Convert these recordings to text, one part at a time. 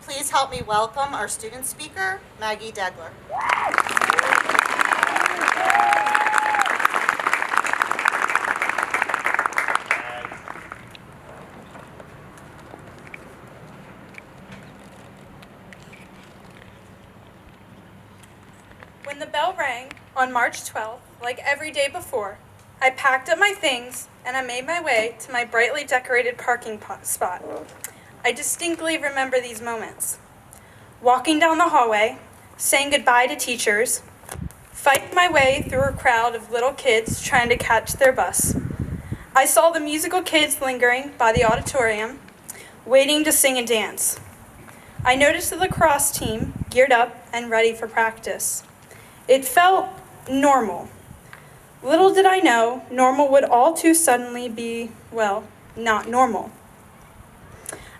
Please help me welcome our student speaker, Maggie Degler. When the bell rang on March 12th, like every day before, I packed up my things and I made my way to my brightly decorated parking spot. I distinctly remember these moments. Walking down the hallway, saying goodbye to teachers, fighting my way through a crowd of little kids trying to catch their bus. I saw the musical kids lingering by the auditorium, waiting to sing and dance. I noticed the lacrosse team geared up and ready for practice. It felt normal. Little did I know, normal would all too suddenly be, well, not normal.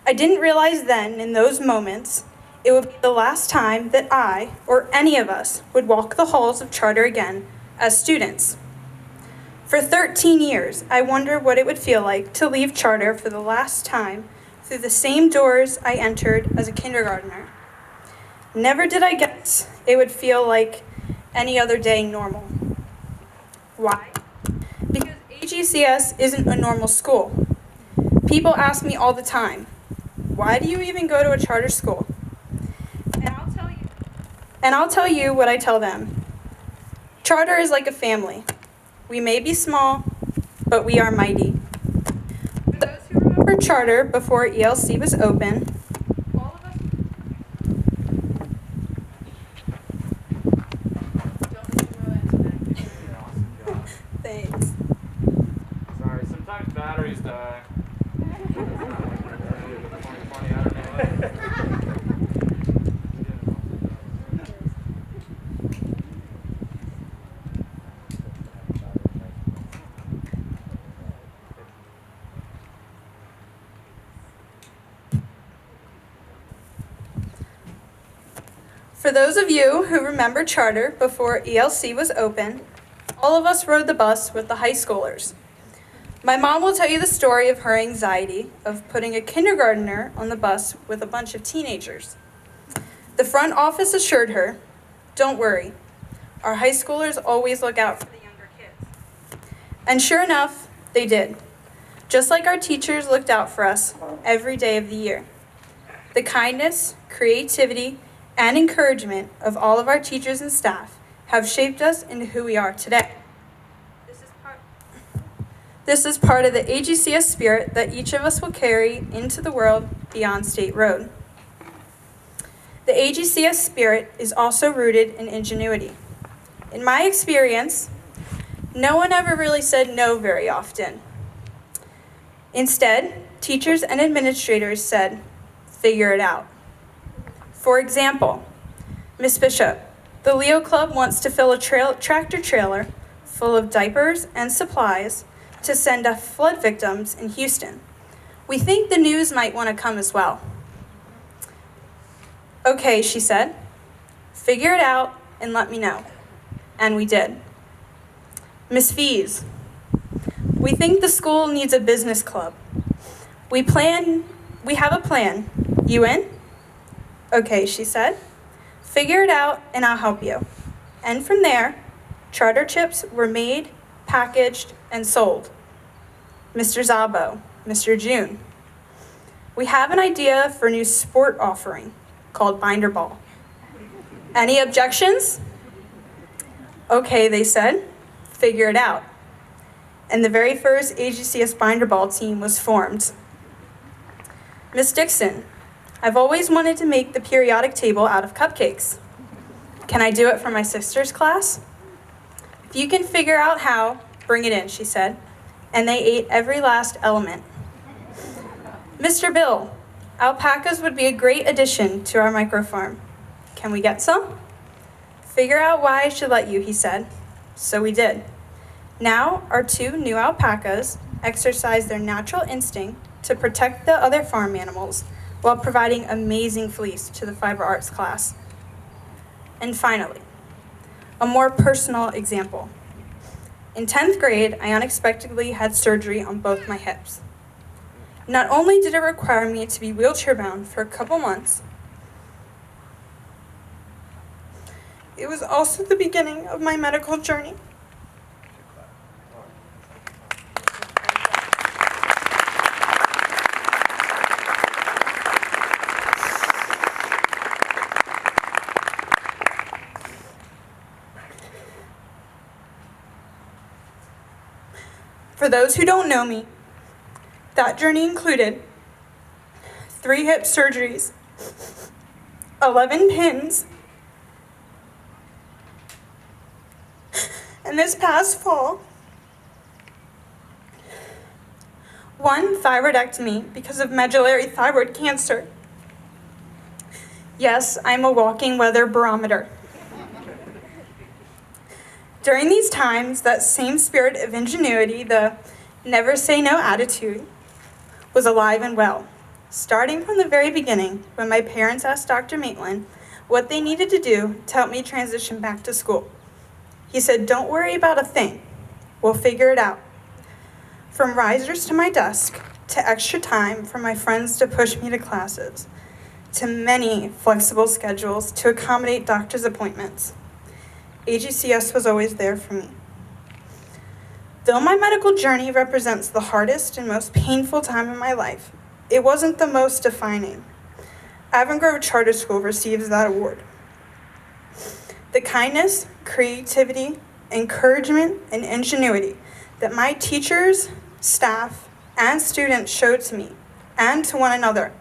I didn't realize then, in those moments, it would be the last time that I, or any of us, would walk the halls of Charter again as students. For 13 years, I wondered what it would feel like to leave Charter for the last time through the same doors I entered as a kindergartner. Never did I guess it would feel like any other day normal. Why? Because AGCS isn't a normal school. People ask me all the time, why do you even go to a charter school? And I'll tell you what I tell them. Charter is like a family. We may be small, but we are mighty. For those who remember Charter before ELC was open, all of us... Thanks. Sorry, sometimes batteries die. For those of you who remember Charter before ELC was open, all of us rode the bus with the high schoolers. My mom will tell you the story of her anxiety of putting a kindergartner on the bus with a bunch of teenagers. The front office assured her, don't worry, our high schoolers always look out for the younger kids. And sure enough, they did. Just like our teachers looked out for us every day of the year. The kindness, creativity, and encouragement of all of our teachers and staff have shaped us into who we are today. This is part of the AGCS spirit that each of us will carry into the world beyond State Road. The AGCS spirit is also rooted in ingenuity. In my experience, no one ever really said no very often. Instead, teachers and administrators said, figure it out. For example, Miss Bishop, the Leo Club wants to fill a tractor trailer full of diapers and supplies to send to flood victims in Houston. We think the news might want to come as well. Okay, she said, figure it out and let me know. And we did. Miss Fees, we think the school needs a business club. We have a plan. You in? Okay, she said, figure it out and I'll help you. And from there, charter chips were made, packaged, and sold. Mr. Zabo, Mr. June. We have an idea for a new sport offering called Binder Ball. Any objections? Okay, they said, figure it out. And the very first AGCS Binder Ball team was formed. Miss Dixon, I've always wanted to make the periodic table out of cupcakes. Can I do it for my sister's class? If you can figure out how, bring it in, she said. And they ate every last element. Mr. Bill, alpacas would be a great addition to our microfarm. Can we get some? Figure out why I should let you, he said. So we did. Now, our 2 new alpacas exercise their natural instinct to protect the other farm animals while providing amazing fleece to the fiber arts class. And finally, a more personal example. In 10th grade, I unexpectedly had surgery on both my hips. Not only did it require me to be wheelchair bound for a couple months, It was also the beginning of my medical journey. For those who don't know me, that journey included 3 hip surgeries, 11 pins, and this past fall, 1 thyroidectomy because of medullary thyroid cancer. Yes, I'm a walking weather barometer. During these times, that same spirit of ingenuity, the never say no attitude, was alive and well. Starting from the very beginning, when my parents asked Dr. Maitland what they needed to do to help me transition back to school. He said, "Don't worry about a thing. We'll figure it out." From risers to my desk, to extra time for my friends to push me to classes, to many flexible schedules to accommodate doctor's appointments, AGCS was always there for me. Though my medical journey represents the hardest and most painful time in my life, it wasn't the most defining. Avon Grove Charter School receives that award. The kindness, creativity, encouragement, and ingenuity that my teachers, staff, and students showed to me and to one another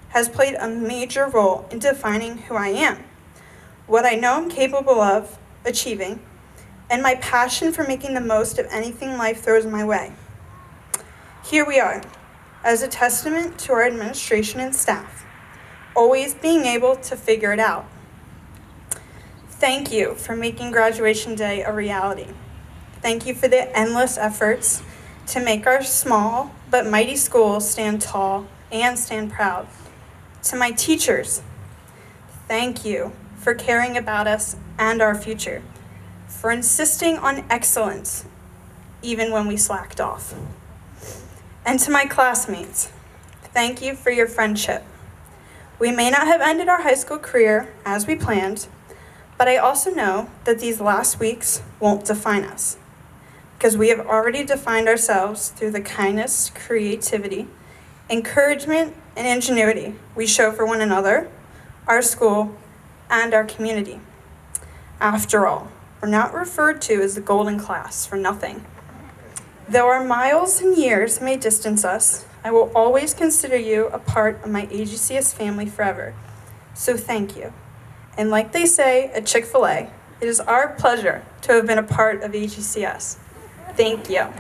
has played a major role in defining who I am, what I know I'm capable of achieving, and my passion for making the most of anything life throws my way. Here we are, as a testament to our administration and staff, always being able to figure it out. Thank you for making graduation day a reality. Thank you for the endless efforts to make our small but mighty school stand tall and stand proud. To my teachers, thank you for caring about us and our future, for insisting on excellence even when we slacked off. And to my classmates, thank you for your friendship. We may not have ended our high school career as we planned, but I also know that these last weeks won't define us, because we have already defined ourselves through the kindness, creativity, encouragement, and ingenuity we show for one another, our school, and our community. After all, we're not referred to as the golden class for nothing. Though our miles and years may distance us, I will always consider you a part of my AGCS family forever. So thank you. And like they say at Chick-fil-A, it is our pleasure to have been a part of AGCS. Thank you.